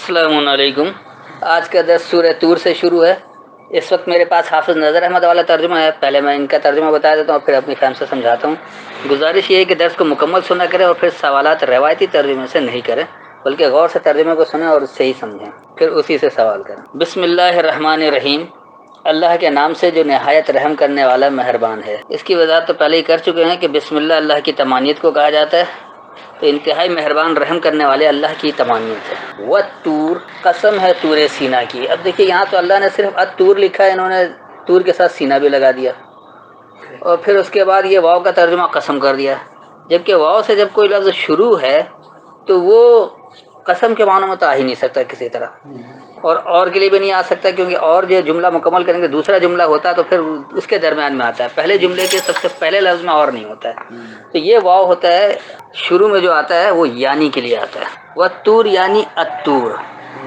السلام علیکم۔ آج کا درس سورہ طور سے شروع ہے۔ اس وقت میرے پاس حافظ نظر احمد والا ترجمہ ہے، پہلے میں ان کا ترجمہ بتا دیتا ہوں، پھر اپنی فہم سے سمجھاتا ہوں۔ گزارش یہ ہے کہ درس کو مکمل سنا کریں اور پھر سوالات روایتی ترجمے سے نہیں کریں، بلکہ غور سے ترجمے کو سنیں اور اس سے ہی سمجھیں، پھر اسی سے سوال کریں۔ بسم اللہ الرحمن الرحیم، اللہ کے نام سے جو نہایت رحم کرنے والا مہربان ہے۔ اس کی وضاحت تو پہلے ہی کر چکے ہیں کہ بسم اللہ اللہ کی تمانیت کو کہا جاتا ہے، تو انتہائی مہربان رحم کرنے والے اللہ کی تمانیت ہے۔ والطور، قسم ہے طور سینا کی۔ اب دیکھیے یہاں تو اللہ نے صرف الطور لکھا ہے، انہوں نے طور کے ساتھ سینا بھی لگا دیا، اور پھر اس کے بعد یہ واو کا ترجمہ قسم کر دیا، جبکہ واو سے جب کوئی لفظ شروع ہے تو وہ قسم کے معنوں میں تو آ ہی نہیں سکتا کسی طرح، اور کے لیے بھی نہیں آ سکتا، کیونکہ اور جو جملہ مکمل کریں گے دوسرا جملہ ہوتا ہے تو پھر اس کے درمیان میں آتا ہے، پہلے جملے کے سب سے پہلے لفظ میں اور نہیں ہوتا ہے۔ تو یہ واو ہوتا ہے شروع میں جو آتا ہے وہ یعنی کے لیے آتا ہے۔ والطور یعنی الطور۔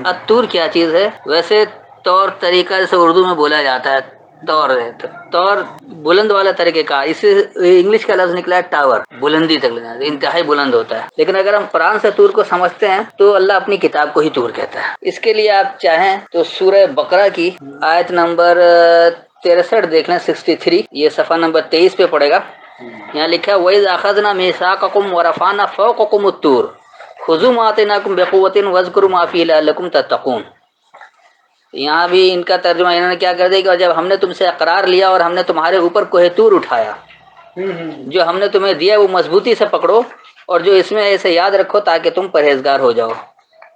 الطور کیا چیز ہے؟ ویسے طور طریقہ جیسے اردو میں بولا جاتا ہے طور ہے، طور بلند والا طریقہ کا، اس سے انگلش کا لفظ نکلا ہے ٹاور، بلندی تک انتہائی بلند ہوتا ہے، لیکن اگر ہم قرآن سے طور کو سمجھتے ہیں تو اللہ اپنی کتاب کو ہی طور کہتا ہے۔ اس کے لیے آپ چاہیں تو سورہ بقرہ کی آیت نمبر 63 دیکھ لیں، 63، یہ صفحہ نمبر 23 پہ پڑے گا۔ یہاں لکھا ہے وَإِذْ أَخَذْنَا مِيثَاقَكُمْ وَرَفَعْنَا فَوْقَكُمُ الطُّورَ خُذُوا مَا آتَيْنَاكُمْ بِقُوَّةٍ وَاذْكُرُوا مَا فِيهِ لَعَلَّكُمْ تَتَّقُونَ۔ یہاں بھی ان کا ترجمہ انہوں نے کیا کر دیا کہ جب ہم نے تم سے اقرار لیا اور ہم نے تمہارے اوپر کوہ طور اٹھایا، جو ہم نے تمہیں دیا وہ مضبوطی سے پکڑو اور جو اس میں ایسے یاد رکھو تاکہ تم پرہیزگار ہو جاؤ۔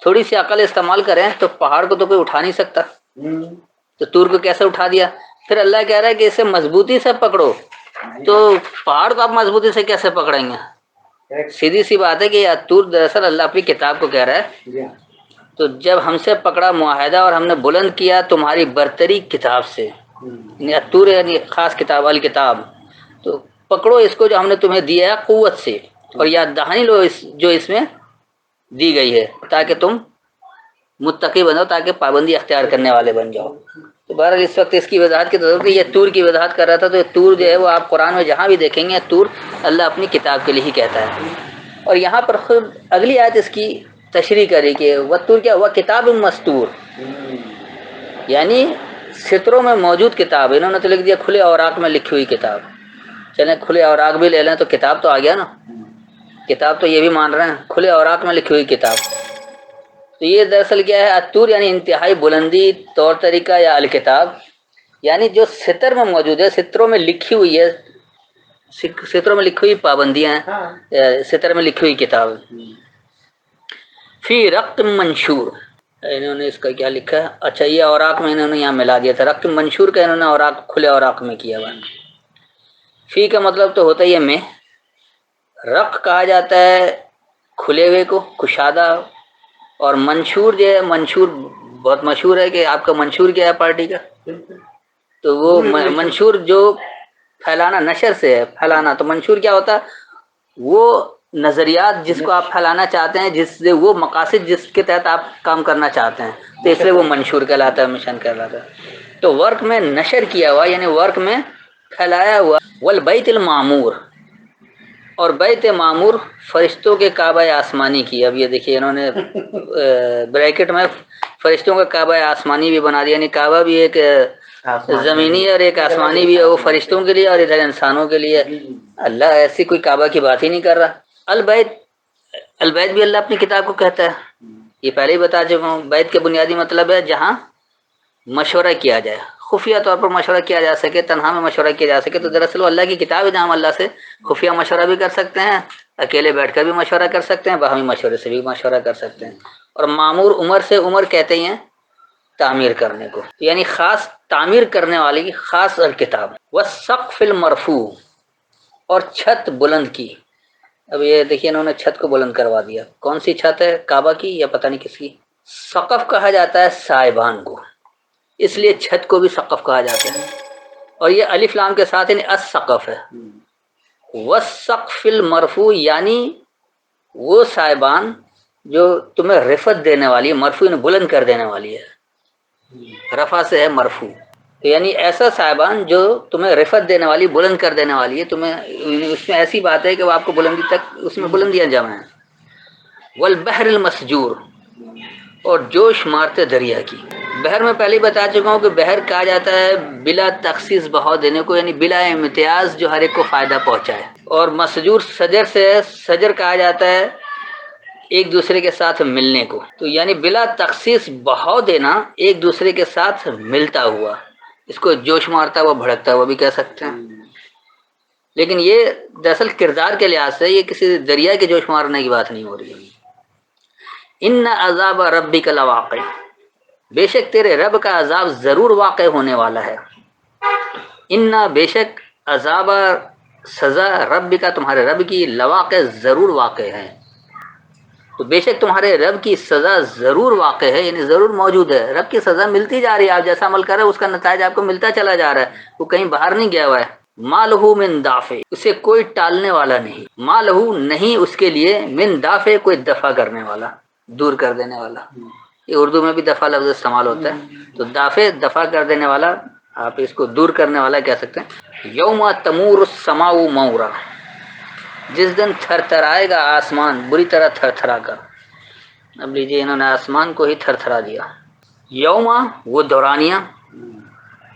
تھوڑی سی عقل استعمال کریں تو پہاڑ کو تو کوئی اٹھا نہیں سکتا، تو طور کو کیسے اٹھا دیا؟ پھر اللہ کہہ رہا ہے کہ اسے مضبوطی سے پکڑو، تو پہاڑ کو آپ مضبوطی سے کیسے پکڑیں گے؟ سیدھی سی بات ہے کہ یہ طور دراصل اللہ اپنی کتاب کو کہہ رہا ہے، تو جب ہم سے پکڑا معاہدہ اور ہم نے بلند کیا تمہاری برتری کتاب سے، یعنی طور یعنی خاص کتاب الکتاب، تو پکڑو اس کو جو ہم نے تمہیں دیا ہے قوت سے، اور یاد دہانی لو جو اس میں دی گئی ہے، تاکہ تم متقی بنو، تاکہ پابندی اختیار کرنے والے بن جاؤ۔ تو بہرحال اس وقت اس کی وضاحت کی ضرورت ہے، یہ طور کی وضاحت کر رہا تھا، تو یہ طور جو ہے وہ آپ قرآن میں جہاں بھی دیکھیں گے طور اللہ اپنی کتاب کے لیے ہی کہتا ہے۔ اور یہاں پر خود اگلی آیت اس کی تشریح کری کہ والطور کیا ہوا کتاب مستور، یعنی ستروں میں موجود کتاب، انہوں نے تو لکھ دیا کھلے اوراق میں لکھی ہوئی کتاب، چلیں کھلے اوراق بھی لے لیں تو کتاب تو آ گیا نا، کتاب تو یہ بھی مان رہے ہیں کھلے اوراق میں لکھی ہوئی کتاب۔ تو یہ دراصل کیا ہے؟ الطور یعنی انتہائی بلندی، طور طریقہ یا الکتاب، یعنی جو ستر میں موجود ہے، ستروں میں لکھی ہوئی ہے، ستروں میں لکھی ہوئی پابندیاں ہیں، ستر میں لکھی ہوئی کتاب۔ فی رق منشور، انہوں نے اس کا کیا لکھا ہے؟ اچھا یہ اوراق میں انہوں نے یہاں ملا دیا تھا، رق منشور کا انہوں نے اوراق کھلے اوراق میں کیا ہوا۔ فی کا مطلب تو ہوتا ہی ہے میں، رق کہا جاتا ہے کھلے ہوئے کو، کشادہ، اور منشور جو ہے، منشور بہت مشہور ہے کہ آپ کا منشور کیا ہے پارٹی کا، تو وہ منشور جو پھیلانا، نشر سے ہے پھیلانا، تو منشور کیا ہوتا ہے؟ وہ نظریات جس کو آپ پھیلانا چاہتے ہیں، جس سے وہ مقاصد جس کے تحت آپ کام کرنا چاہتے ہیں، تو اس لیے وہ منشور کہلاتا ہے، مشن کہلاتا ہے۔ تو ورک میں نشر کیا ہوا یعنی ورک میں پھیلایا ہوا۔ والبیت المعمور، اور بیت معمور فرشتوں کے کعبہ آسمانی کی۔ اب یہ دیکھیے انہوں نے بریکٹ میں فرشتوں کا کعبہ آسمانی بھی بنا دیا، یعنی کعبہ بھی ایک زمینی اور ایک آسمانی بھی ہے، وہ فرشتوں کے لیے اور ادھر انسانوں کے لیے۔ اللہ ایسی کوئی کعبہ کی بات ہی نہیں کر رہا۔ البیت، البیت بھی اللہ اپنی کتاب کو کہتا ہے، یہ پہلے ہی بتا چکا ہوں۔ بیت کے بنیادی مطلب ہے جہاں مشورہ کیا جائے، خفیہ طور پر مشورہ کیا جا سکے، تنہا میں مشورہ کیا جا سکے، تو دراصل وہ اللہ کی کتاب ہے جہاں ہم اللہ سے خفیہ مشورہ بھی کر سکتے ہیں، اکیلے بیٹھ کر بھی مشورہ کر سکتے ہیں، باہمی مشورے سے بھی مشورہ کر سکتے ہیں۔ اور معمور عمر سے، عمر کہتے ہیں تعمیر کرنے کو، یعنی خاص تعمیر کرنے والی خاص الکتاب۔ والسقف المرفوع، اور چھت بلند کی۔ اب یہ دیکھیے انہوں نے چھت کو بلند کروا دیا، کون سی چھت ہے؟ کعبہ کی یا پتہ نہیں کس کی؟ سقف کہا جاتا ہے سائبان کو، اس لیے چھت کو بھی سقف کہا جاتا ہے، اور یہ الف لام کے ساتھ یعنی السقف ہے۔ والسقف المرفوع، یعنی وہ سائبان جو تمہیں رفعت دینے والی ہے، مرفوع یعنی بلند کر دینے والی ہے، رفع سے ہے مرفوع، تو یعنی ایسا صاحبان جو تمہیں رفعت دینے والی، بلند کر دینے والی ہے، تمہیں اس میں ایسی بات ہے کہ وہ آپ کو بلندی تک، اس میں بلندیاں جمع ہیں۔ والبحر المسجور، اور جوش مارتے دریا کی. بحر میں پہلے بتا چکا ہوں کہ بحر کہا جاتا ہے بلا تخصیص بہاؤ دینے کو، یعنی بلا امتیاز جو ہر ایک کو فائدہ پہنچائے. اور مسجور سجر سے سجر کہا جاتا ہے ایک دوسرے کے ساتھ ملنے کو. تو یعنی بلا تخصیص بہاؤ دینا ایک دوسرے کے ساتھ ملتا ہوا، اس کو جوش مارتا ہوا بھڑکتا ہوا بھی کہہ سکتے ہیں. لیکن یہ دراصل کردار کے لحاظ سے یہ کسی دریا کے جوش مارنے کی بات نہیں ہو رہی ہے. ان عذاب ربک لواقع، بے شک تیرے رب کا عذاب ضرور واقع ہونے والا ہے. ان بے شک عذاب سزا رب کا تمہارے رب کی لواقع ضرور واقع ہے. تو بے شک تمہارے رب کی سزا ضرور واقع ہے، یعنی ضرور موجود ہے. رب کی سزا ملتی جا رہی ہے، آپ جیسا عمل کر رہے ہیں اس کا نتائج آپ کو ملتا چلا جا رہا ہے، وہ کہیں باہر نہیں گیا ہوا ہے. ما لہو من دافع، اسے کوئی ٹالنے والا نہیں. ما لہو نہیں اس کے لیے، من دافع کوئی دفع کرنے والا، دور کر دینے والا. یہ اردو میں بھی دفع لفظ استعمال ہوتا ہے. تو دافع دفع کر دینے والا، آپ اس کو دور کرنے والا کہہ سکتے ہیں. یوم تمور السماء مورا، جس دن تھر تھرائے گا آسمان بری طرح تھر تھرا کر. اب لیجیے انہوں نے آسمان کو ہی تھر تھرا دیا. یوما وہ دورانیہ،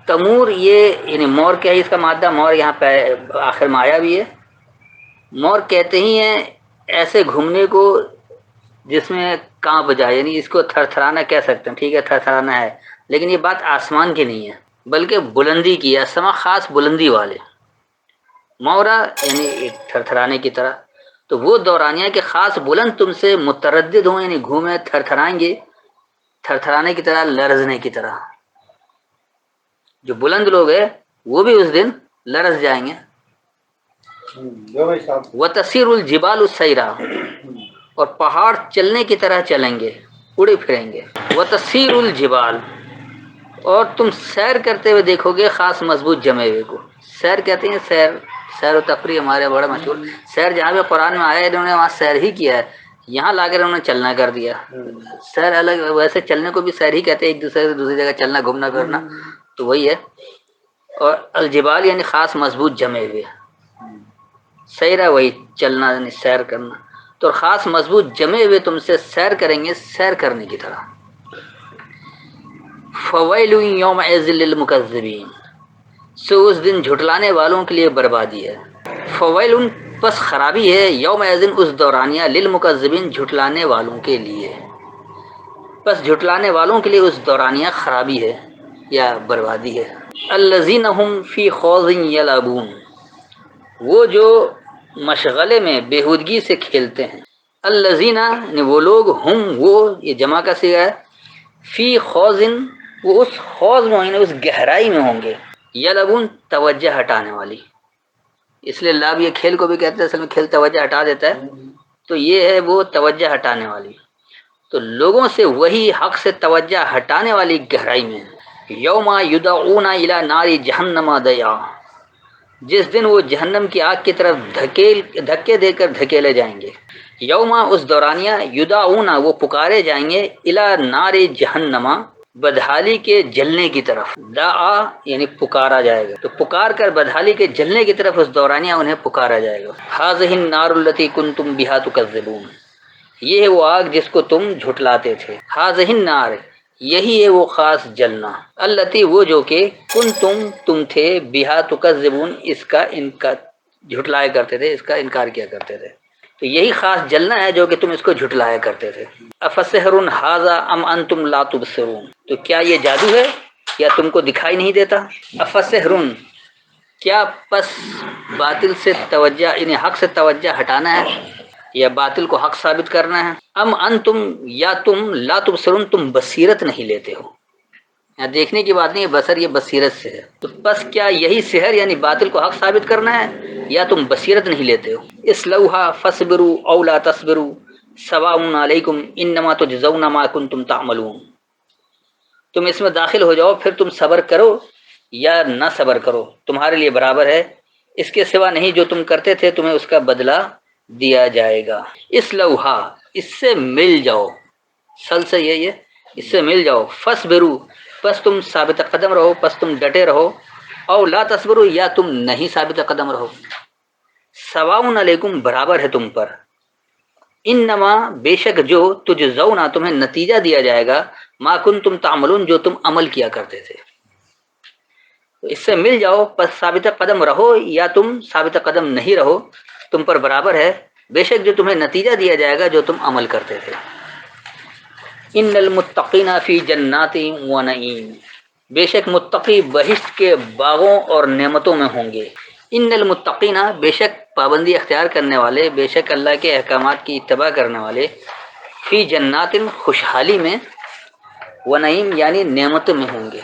تمور یہ یعنی مور کیا ہے اس کا مادہ، مور یہاں پہ آخر میں آیا بھی ہے. مور کہتے ہی ہیں ایسے گھومنے کو جس میں کانپ جائے، یعنی اس کو تھر تھرانا کہہ سکتے ہیں. ٹھیک ہے تھر تھرانا ہے، لیکن یہ بات آسمان کی نہیں ہے بلکہ بلندی کی ہے. سما خاص بلندی والے، مورا یعنی تھر تھرانے کی طرح. تو وہ دورانیہ کے خاص بلند تم سے متردد ہوں، یعنی گھومے تھر تھرائیں گے، تھر تھرانے کی طرح، لرزنے کی طرح. جو بلند لوگ ہیں وہ بھی اس دن لرز جائیں گے. وتصیر الجبال سیرا، اور پہاڑ چلنے کی طرح چلیں گے، اڑے پھریں گے. وتصیر الجبال، اور تم سیر کرتے ہوئے دیکھو گے خاص مضبوط جمے ہوئے کو. سیر کہتے ہیں سیر، سیر و تفریح ہمارے بڑا مشہور. سیر جہاں پہ قرآن میں آیا انہوں نے وہاں سیر ہی کیا ہے، یہاں لا کر انہوں نے چلنا کر دیا. سیر الگ، ویسے چلنے کو بھی سیر ہی کہتے ہیں، ایک دوسرے سے دوسری جگہ چلنا گھومنا پھرنا تو وہی ہے. اور الجبال یعنی خاص مضبوط جمے ہوئے، سیرا وہی چلنا یعنی سیر کرنا. تو خاص مضبوط جمے ہوئے تم سے سیر کریں گے سیر کرنے کی طرح. فویل یومئذ للمکذبین، سو اس دن جھٹلانے والوں کے لیے بربادی ہے. فویل پس خرابی ہے، یومئذ اس دورانیہ، للمکذبین جھٹلانے والوں کے لیے. پس جھٹلانے والوں کے لیے اس دورانیہ خرابی ہے یا بربادی ہے. الذین هم فی خوض یلعبون، وہ جو مشغلے میں بےہودگی سے کھیلتے ہیں. الذین نے وہ لوگ، ہم وہ، یہ جمع کا صیغہ ہے، فی خوض وہ اس خوض میں، اس گہرائی میں ہوں گے. یلعبون توجہ ہٹانے والی، اس لیے لاب یہ کھیل کو بھی کہتے ہیں، اصل میں کھیل توجہ ہٹا دیتا ہے. تو یہ ہے وہ توجہ ہٹانے والی. تو لوگوں سے وہی حق سے توجہ ہٹانے والی گہرائی میں. یوم یدعون الی نار جہنم دعا، جس دن وہ جہنم کی آگ کی طرف دھکے دے کر دھکیلے جائیں گے. یوما اس دورانیہ، یدعون وہ پکارے جائیں گے، الی نار جہنم بدحالی کے جلنے کی طرف. دعا یعنی پکارا جائے گا، تو پکار کر بدحالی کے جلنے کی طرف اس دورانیہ انہیں پکارا جائے گا. ھذہ النار التی کنتم بہا تکذبون، یہ ہے وہ آگ جس کو تم جھٹلاتے تھے. ھذہ النار یہی ہے وہ خاص جلنا، التی وہ جو کہ تم تھے، بہا تکذبون اس کا انکار جھٹلایا کرتے تھے، اس کا انکار کیا کرتے تھے. تو یہی خاص جلنا ہے جو کہ تم اس کو جھٹلایا کرتے تھے. افسحر ھذا ام انتم لا تبصرون، تو کیا یہ جادو ہے یا تم کو دکھائی نہیں دیتا. افسحر کیا پس باطل سے توجہ، انہیں حق سے توجہ ہٹانا ہے یا باطل کو حق ثابت کرنا ہے. ام انتم یا تم، لا تبصرون تم بصیرت نہیں لیتے ہو. یہاں دیکھنے کی بات نہیں ہے، بصر یہ بصیرت سے ہے. تو بس کیا یہی سحر یعنی باطل کو حق ثابت کرنا ہے یا تم بصیرت نہیں لیتے ہو. اسلوہا فاصبروا او لا تصبروا سواء علیکم انما تجزون ما کنتم تعملون، تم اس میں داخل ہو جاؤ، پھر تم صبر کرو یا نہ صبر کرو، تمہارے لیے برابر ہے، اس کے سوا نہیں جو تم کرتے تھے تمہیں اس کا بدلہ دیا جائے گا. اسلوہا اس سے مل جاؤ، سل سے یہی ہے، اس سے مل جاؤ. فاصبروا پس تم ثابت قدم رہو، پس تم ڈٹے رہو. او لا تصبروا یا تم نہیں ثابت قدم رہو. سواء علیکم برابر ہے تم پر. انما بے شک جو تجزونا تمہیں نتیجہ دیا جائے گا ما کنتم تعملون جو تم عمل کیا کرتے تھے. تو اس سے مل جاؤ پس ثابت قدم رہو یا تم ثابت قدم نہیں رہو تم پر برابر ہے. بے شک جو تمہیں نتیجہ دیا جائے گا جو تم عمل کرتے تھے. ان المتقین فی جنات و نعیم بے شک متقی بہشت کے باغوں اور نعمتوں میں ہوں گے. ان المتقین بے شک پابندی اختیار کرنے والے بے شک اللہ کے احکامات کی اتباع کرنے والے فی جنات خوشحالی میں و نعیم یعنی نعمت میں ہوں گے.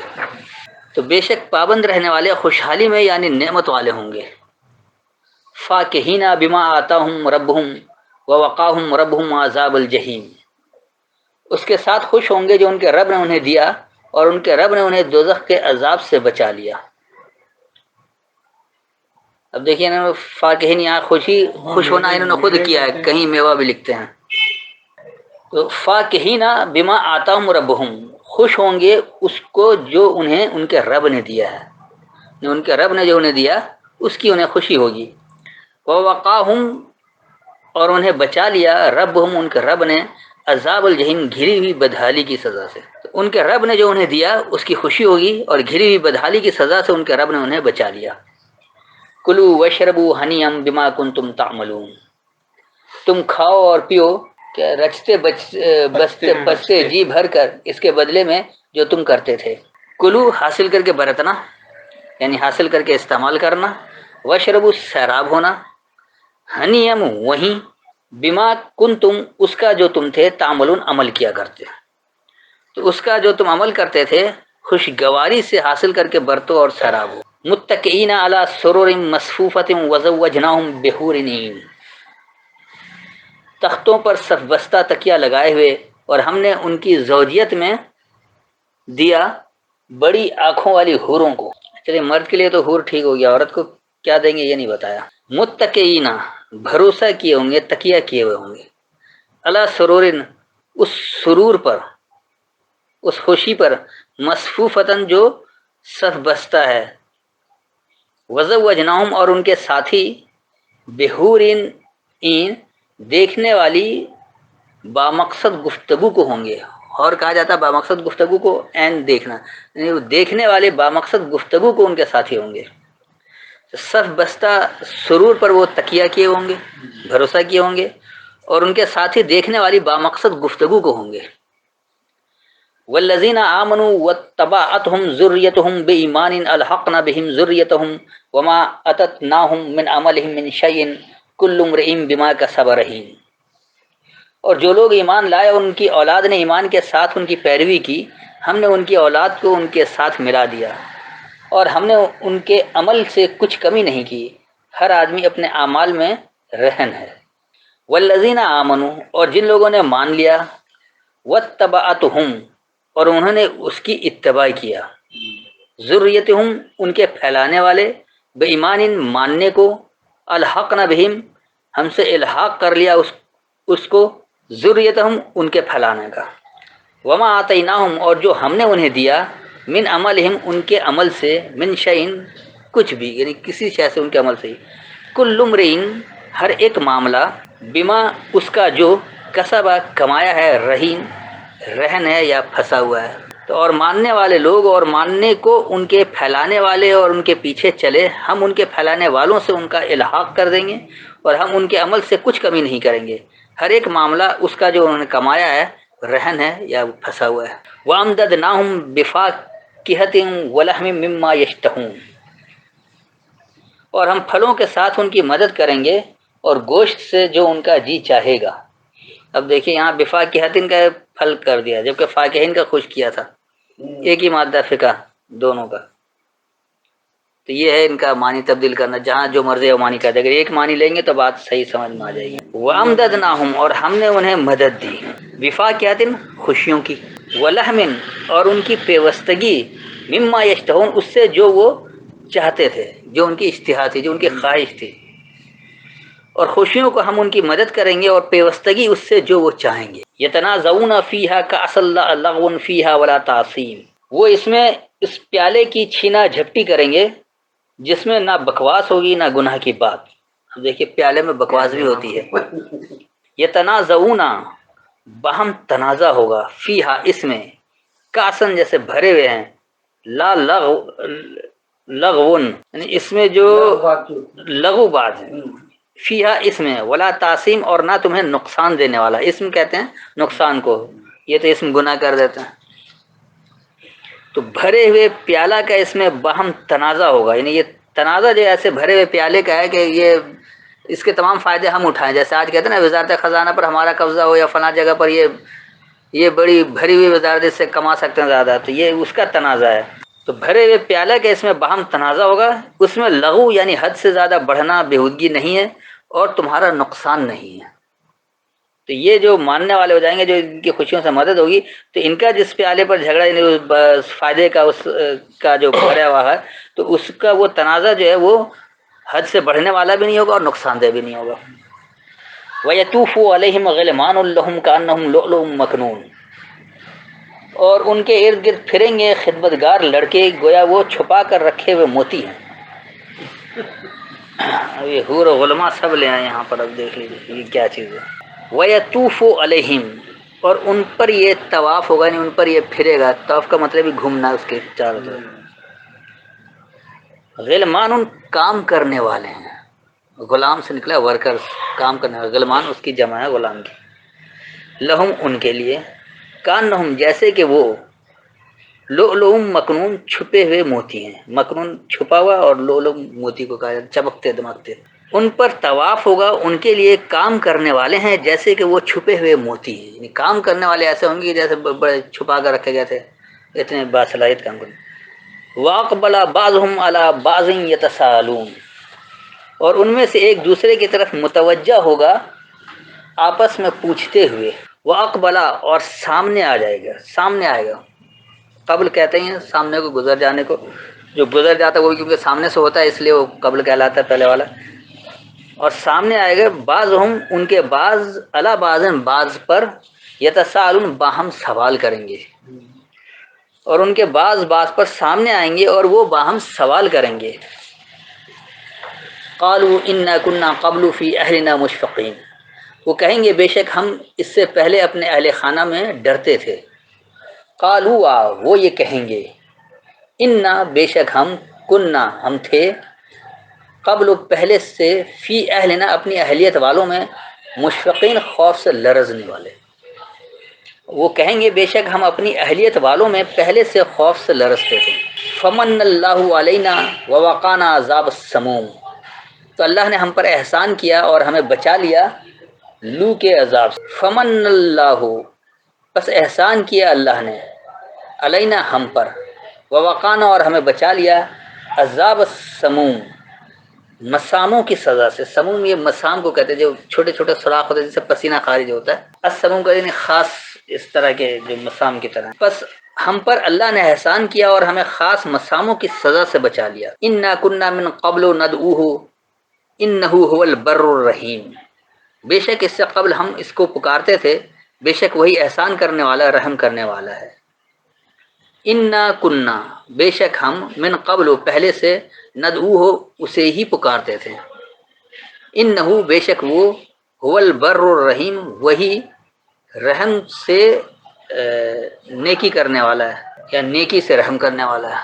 تو بے شک پابند رہنے والے خوشحالی میں یعنی نعمت والے ہوں گے. فاکہین بما آتاہم ربہم ووقاہم ربہم عذاب الجحیم اس کے ساتھ خوش ہوں گے جو ان کے رب نے انہیں دیا اور ان کے رب نے انہیں دوزخ کے عذاب سے بچا لیا. اب دیکھیے نا فاکہین یہاں خوش ہونا انہوں نے خود کیا ہے, کہیں میوہ بھی لکھتے ہیں. تو فاکہین بما آتاہم ربہم خوش ہوں گے اس کو جو انہیں ان کے رب نے دیا ہے, ان کے رب نے جو انہیں دیا اس کی انہیں خوشی ہوگی. ووقاہم اور انہیں بچا لیا ربہم ان کے رب نے عذاب الجحیم گھری ہوئی بدحالی کی سزا سے. ان کے رب نے جو انہیں دیا اس کی خوشی ہوگی اور گھری ہوئی بدحالی کی سزا سے ان کے رب نے انہیں بچا لیا. کلوا واشربوا ہنیئا بما کنتم تعملون تم کھاؤ اور پیو کہ رچتے بستے جی بھر کر اس کے بدلے میں جو تم کرتے تھے. کلو حاصل کر کے برتنا یعنی حاصل کر کے استعمال کرنا, واشربوا سیراب ہونا, ہنیم وہیں, بما کنتم اس کا جو تم تھے تعملون عمل کیا کرتے. تو اس کا جو تم عمل کرتے تھے خوشگواری سے حاصل کر کے برتو اور سیراب ہو. متکئین علی سرر مصفوفۃ وزوجناہم بحور عین تختوں پر صف بستہ تکیہ لگائے ہوئے اور ہم نے ان کی زوجیت میں دیا بڑی آنکھوں والی حوروں کو. چلیے مرد کے لیے تو حور ٹھیک ہو گیا, عورت کو کیا دیں گے یہ نہیں بتایا. متکئین بھروسہ کیے ہوں گے, تکیہ کیے ہوئے ہوں گے, علی سرورن اس سرور پر اس خوشی پر, مصفوفتن جو صف بستہ ہے, وزوجناہم اور ان کے ساتھی, بحورن این دیکھنے والی بامقصد گفتگو کو ہوں گے. اور کہا جاتا ہے بامقصد گفتگو کو عین دیکھنا, یعنی وہ دیکھنے والے بامقصد گفتگو کو ان کے ساتھی ہوں گے. صف بستہ سرور پر وہ تکیہ کیے ہوں گے, بھروسہ کیے ہوں گے, اور ان کے ساتھی دیکھنے والی بامقصد گفتگو کو ہوں گے. والذین آمنوا واتبعتهم ذریتهم بإیمان الحقنا بهم ذریتهم وما اتتناهم من عملهم من شیء کل امرئ بما کسب رہین. اور جو لوگ ایمان لائے اور ان کی اولاد نے ایمان کے ساتھ ان کی پیروی کی, ہم نے ان کی اولاد کو ان کے ساتھ ملا دیا اور ہم نے ان کے عمل سے کچھ کمی نہیں کی, ہر آدمی اپنے اعمال میں رہن ہے. والذین آمنوا اور جن لوگوں نے مان لیا, واتبعتهم اور انہوں نے اس کی اتباع کیا, ذریتہم ان کے پھیلانے والے, بے ایمان ماننے کو, الحقنا بہم ہم سے الحاق کر لیا اس کو, ذریتہم ان کے پھیلانے کا, وما آتیناہم اور جو ہم نے انہیں دیا, من عملہم ان کے عمل سے, من شیء کچھ بھی یعنی کسی شے سے ان کے عمل سے, کل امرئ ہر ایک معاملہ, بما اس کا جو, کسبہ کمایا ہے, رہین رہن ہے یا پھنسا ہوا ہے. تو اور ماننے والے لوگ اور ماننے کو ان کے پھیلانے والے اور ان کے پیچھے چلے, ہم ان کے پھیلانے والوں سے ان کا الحاق کر دیں گے اور ہم ان کے عمل سے کچھ کمی نہیں کریں گے. ہر ایک معاملہ اس کا جو انہوں نے کمایا ہے رہن ہے یا پھنسا ہوا ہے. وَأَمْدَدْنَاهُمْ بِفَاكِهَةٍ وَلَحْمٍ مِّمَّا يَشْتَهُونَ اور ہم پھلوں کے ساتھ ان کی مدد کریں گے اور گوشت سے جو ان کا جی چاہے گا. اب دیکھیں یہاں بفاکہتن کا پھل کر دیا جبکہ فاکہین کا خوش کیا تھا, ایک ہی مادہ فقہ دونوں کا. تو یہ ہے ان کا معنی تبدیل کرنا, جہاں جو مرضی وہ معنی کر دے. اگر ایک معنی لیں گے تو بات صحیح سمجھ میں آ جائے گی. وَأَمْدَدْنَاهُمْ اور ہم نے انہیں مدد دی, بفاکہتن خوشیوں کی, وَلَحْمٍ اور ان کی پیوستگی, مما یشتہون اس سے جو وہ چاہتے تھے, جو ان کی اشتہا تھی, جو ان کی خواہش تھی. اور خوشیوں کو ہم ان کی مدد کریں گے اور پیوستگی اس سے جو وہ چاہیں گے. یتنازعون فیہا کأس لا لغو فیہا ولا تعصیم وہ اس میں اس پیالے کی چھینا جھپٹی کریں گے جس میں نہ بکواس ہوگی نہ گناہ کی بات. اب دیکھیے پیالے میں بکواس بھی ہوتی ہے, یتنازعون باہم تنازع ہوگا، فیہا اس میں، کاسن جیسے بھرے ہوئے ہیں، لا لغون یعنی اس میں جو لغو بات ہے، فیہا اس میں، ولا تاسیم اور نہ تمہیں نقصان دینے والا، اسم کہتے ہیں نقصان کو، یہ تو اسم گناہ کر دیتے ہیں، تو بھرے ہوئے پیالہ کا اس میں باہم تنازع ہوگا، یعنی یہ تنازع جو ایسے بھرے ہوئے پیالے کا ہے کہ یہ اس کے تمام فائدے ہم اٹھائیں، جیسے آج کہتے ہیں نا وزارت خزانہ پر ہمارا قبضہ ہو یا فلاں جگہ پر یہ بڑی بھری ہوئی وزارت، اس سے کما سکتے ہیں زیادہ، تو یہ اس کا تنازع ہے، تو بھرے ہوئے پیالہ کے اس میں باہم تنازع ہوگا، اس میں لغو یعنی حد سے زیادہ بڑھنا بےہودگی نہیں ہے اور تمہارا نقصان نہیں ہے، تو یہ جو ماننے والے ہو جائیں گے، جو ان کی خوشیوں سے مدد ہوگی، تو ان کا جس پیالے پر جھگڑا یعنی فائدے کا اس کا جو بھرا ہوا ہے، تو اس کا وہ تنازع جو ہے وہ حد سے بڑھنے والا بھی نہیں ہوگا اور نقصان دہ بھی نہیں ہوگا۔ وَيَطُوفُ عَلَيْهِمْ غِلْمَانٌ لَّهُمْ كَأَنَّهُمْ لُؤْلُؤٌ مَّكْنُونٌ، اور ان کے ارد گرد پھریں گے خدمتگار لڑکے گویا وہ چھپا کر رکھے ہوئے موتی ہیں۔ اب یہ حور و غلما سب لے آئے یہاں پر، اب دیکھ لیجیے یہ کیا چیز ہے۔ وَيَطُوفُ عَلَيْهِمْ، اور ان پر یہ طواف ہوگا، یعنی ان پر یہ پھرے گا، طواف کا مطلب ہی گھومنا اس کے چاروں طرف، غلمان کام کرنے والے ہیں، غلام سے نکلا ورکر، کام کرنے والے، غلمان اس کی جمع ہے غلام کی، لہم ان کے لیے، کانہم جیسے کہ وہ، لؤلؤ مکنون چھپے ہوئے موتی ہیں، مکنون چھپا ہوا اور لؤلؤ موتی کو کہا جاتا ہے، چمکتے دمکتے، ان پر طواف ہوگا، ان کے لیے کام کرنے والے ہیں جیسے کہ وہ چھپے ہوئے موتی ہیں، یعنی کام کرنے والے ایسے ہوں گے جیسے بڑے چھپا کر رکھے گئے تھے، اتنے باصلاحیت کام کرنے۔ واقبل بعضهم على بعض يتساءلون، اور ان میں سے ایک دوسرے کی طرف متوجہ ہوگا آپس میں پوچھتے ہوئے، واقبلا اور سامنے آ جائے گا، سامنے آئے گا، قبل کہتے ہیں سامنے کو، گزر جانے کو، جو گزر جاتا ہے وہ کیونکہ سامنے سے ہوتا ہے اس لیے وہ قبل کہلاتا ہے، پہلے والا، اور سامنے آئے گا بعضهم ان کے بعض، علی بعض بعض پر، یتساءلون باہم سوال کریں گے، اور ان کے بعض بعض پر سامنے آئیں گے اور وہ باہم سوال کریں گے، قالوا انا كنا قبل في اهلنا مشفقين، وہ کہیں گے بے شک ہم اس سے پہلے اپنے اہل خانہ میں ڈرتے تھے، قالوا وہ یہ کہیں گے، انا بے شک ہم، کننا ہم تھے، قبل پہلے سے، فی اہلنا اپنی اہلیت والوں میں، مشفقین خوف سے لرزنے والے، وہ کہیں گے بے شک ہم اپنی اہلیت والوں میں پہلے سے خوف سے لرزتے تھے، فمن اللہ علینا ووقانا عذاب السموم، تو اللہ نے ہم پر احسان کیا اور ہمیں بچا لیا لو کے عذاب سے، فمن اللہ بس احسان کیا اللہ نے، علینا ہم پر، ووقانا اور ہمیں بچا لیا، عذاب السموم مساموں کی سزا سے، سموم یہ مسام کو کہتے ہیں جو چھوٹے چھوٹے سوراخ ہوتے ہیں جس سے پسینہ خارج ہوتا ہے، السموم کا یعنی خاص اس طرح کے جو مسام کی طرح، بس ہم پر اللہ نے احسان کیا اور ہمیں خاص مساموں کی سزا سے بچا لیا، انا کننا من قبل ندعوہ انہ هو البر الرحیم، بے شک اس سے قبل ہم اس کو پکارتے تھے، بے شک وہی احسان کرنے والا، رحم کرنے والا ہے، انا کننا بے شک ہم، من قبل پہلے سے، ندعوہ اسے ہی پکارتے تھے، انہ بے شک وہ، هو البر الرحیم وہی رحم سے نیکی کرنے والا ہے، یا نیکی سے رحم کرنے والا ہے،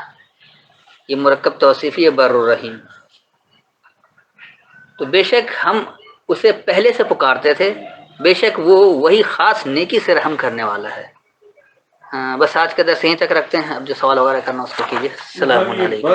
یہ مرکب توصیفی ہے بر الرحیم، تو بے شک ہم اسے پہلے سے پکارتے تھے، بے شک وہ وہی خاص نیکی سے رحم کرنے والا ہے۔ بس آج کا درس یہیں تک رکھتے ہیں، اب جو سوال وغیرہ کرنا اس کو کیجیے۔ السلام علیکم۔